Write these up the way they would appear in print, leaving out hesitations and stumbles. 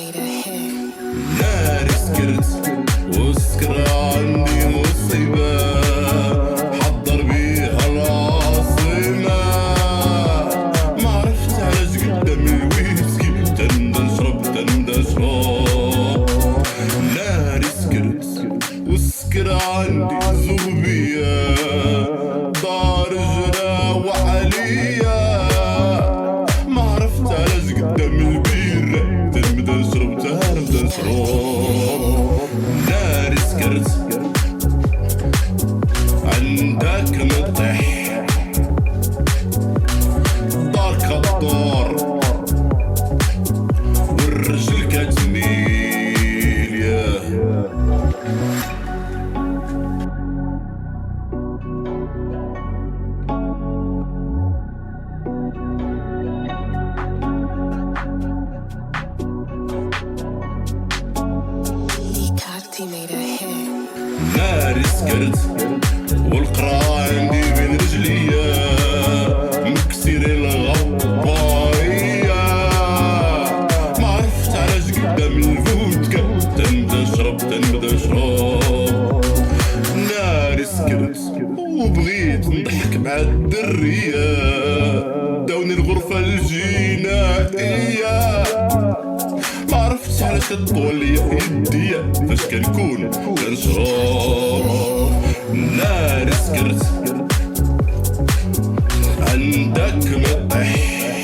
made a hit. ناري سكرت وسكرة عندي مصيبة حضر بيها العاصمة ما عرفت علاش قدام الويسكي تندى نشرب ناري سكرت وسكرة عندي زغبية دار جرا وعليا ما عرفت علاش قدام البيرة نبدا نشرب ناري سكرت عندك نطيح دارك الدار والرجل كتميل ياه He made a hit. ناري سكرت والقرا عندي بين رجليا مكسير الغبارية ما عرفت علاش قدام الفودكا تنبدا نشرب ناري سكرت وبغيت نضحك مع الدرية داوني الغرفة الجنائية ما عرفتش علاش كطول ليا يديا فاش كنكون كنشرب ناري سكرت عندك مطيح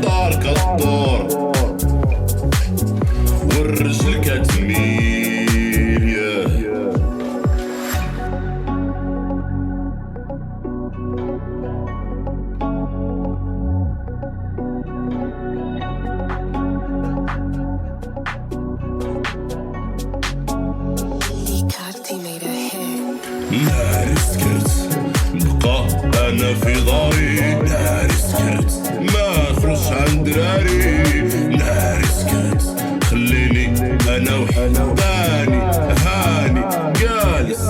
دارك الدور والرجل كتميل ياه He made a hit. ناري سكرت بقى انا في داري ناري سكرت ما نخرجش عند دراري ناري سكرت خليني انا وحداني هاني جالس